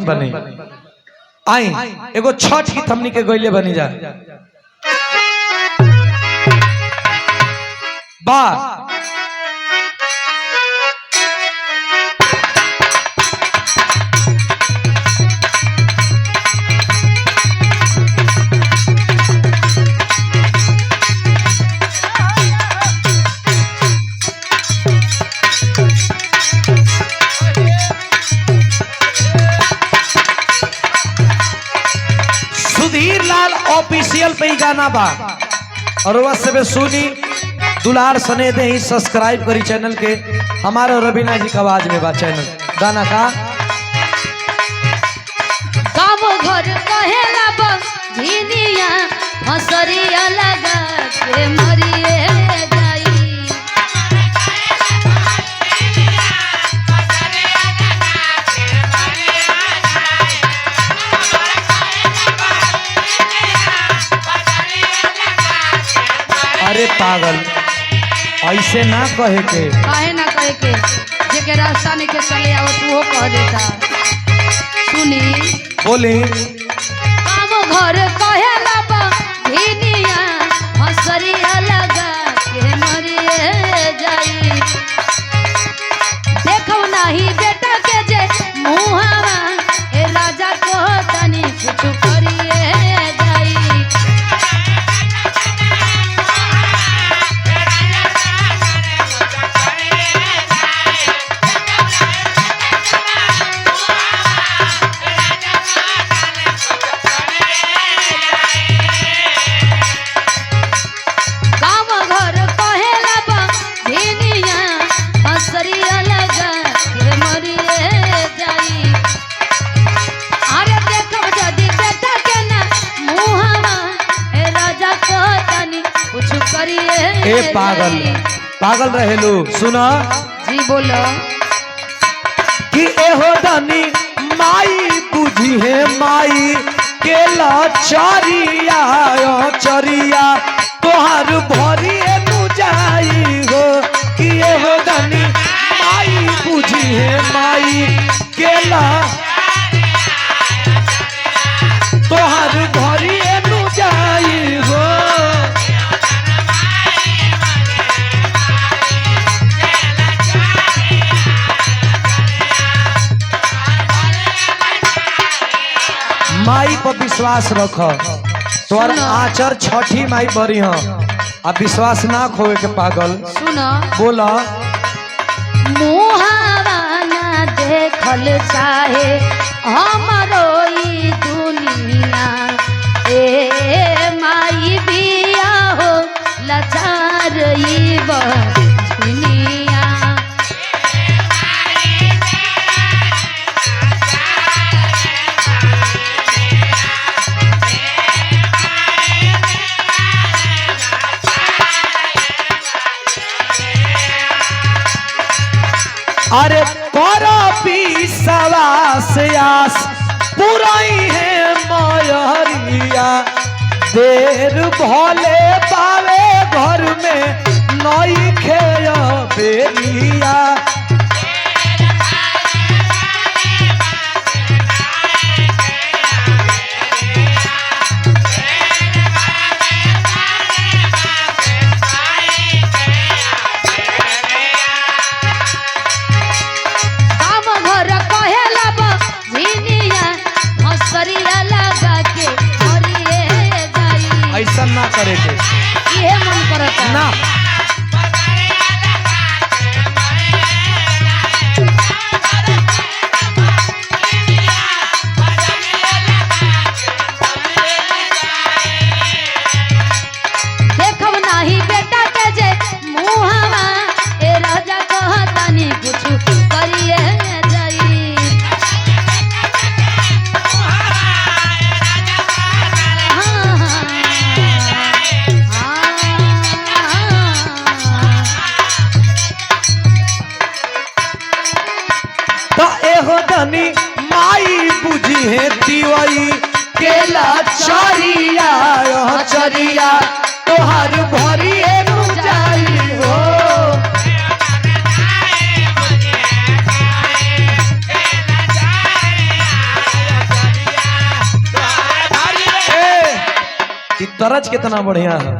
जीवन बने। आई एगो छठ गीत हमनी के गईले बनी जा बा सुधीर लाल ऑफिशियल पे ही गाना बा और वह सब सुनी दुलार सने दे ही सब्सक्राइब करी चैनल के। हमारा रवीना जी का आवाज में बा चैनल गाना का गाँव घर कहेला बनिया हसरिया लगा के मरिए जाई। अरे पागल ऐसे ना कहे के, काहे ना कहे के, जेके रास्ता नहीं के चले आओ तू कह देता। सुनी बोली गाँव घर कहेला बनिया हसरिया लगा के मरिए जाई। देखो नहीं बेटा के जे मुहावा ए राजा को तनी कुछ करिए जाई। ए पागल पागल रहेलू सुना जी बोलो कि एहो धनी माई बुझी है माई के लाचारिया चरिया तोहर भरिए नु जाई हो। कि एहो धनी माई बुझी है माई के ला तोहर भरिए नु जाई हो। माई पर विश्वास रख तोर आचर छठी माई बरी हो अब विश्वास ना खोए के पागल। सुनो बोला मुहावा ना देखल चाहे हमरो ई दुनिया ए माई बिया हो लाचार ई बनिया। अरे करो विश्वास आस पुराई है मयरिया देर भले पावे घर में नई खेया बेलिया। ऐसा ना करे के ये मन करता ना तरज कितना बढ़िया है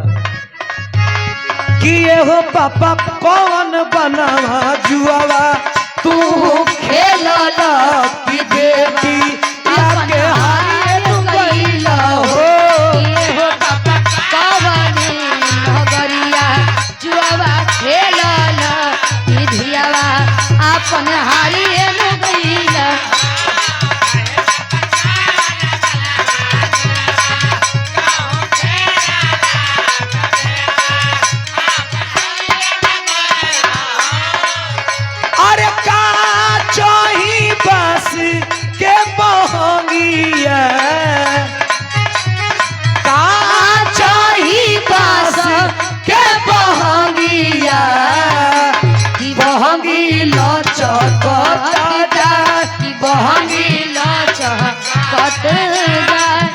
कि ये हो पापा कौन बनावा जुआवा तू खेला की बेटी लाके हारिए तू गईला हो ये हो पापा कवने नगरिया जुआवा खेलल की धियावा अपन हारिए नु गईला। अरे का चाही बस के बहंगिया का चाही बस के बहंगिया की बहंगी लचकता जाए की बहंगी लचकत जाए।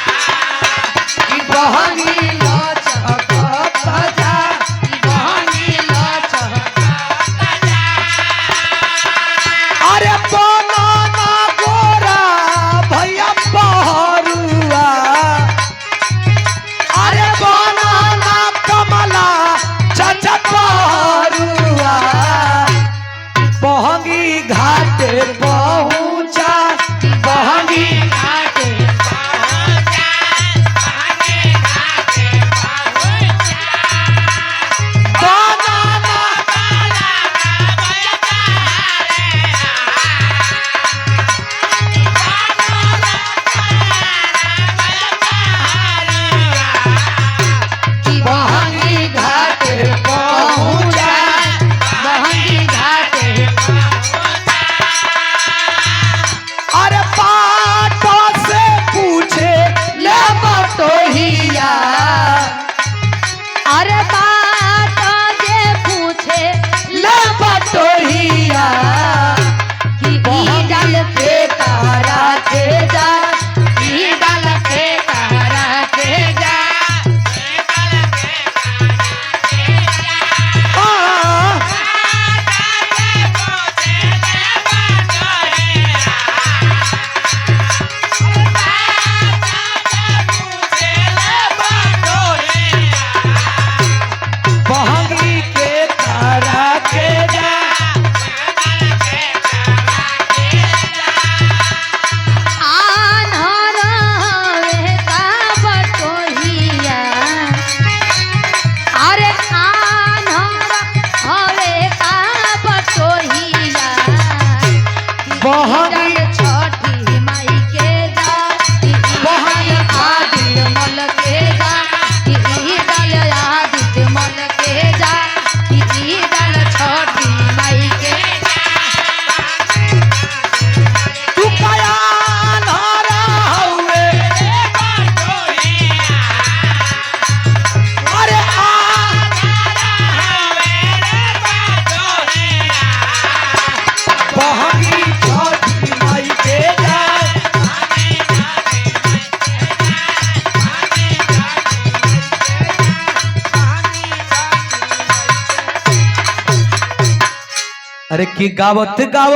कि बहंगी लचकता जाए की बहंगी लचकत अरे बनाना गोरा भैया बहरुआ अरे बनाना कमला चाचा बहरुआ बहंगी घाटे पहुंचा बहंगी घाटे बनाना की बहंगी घाटे पहुंचा बहंगी घाटे अरे पाटो से पूछे ले बटोहिया अरे बात जे पूछे ले बटोहिया कि ई डाल के तारा के जा ई डाल के तारा के जा हाँ, बहंगी के तारा के जा आन्हर हवे का बटोहिया अरे आन्हर हवे का बटोहिया बहंगी छठी माई के जा बहंगी आदित्य मल के जा ई डाल आदित्य मल के जा ई डाल छठी माई के तू कया नारा हुए अरे बहंगी छठी माई के जा अरे की गावत गावत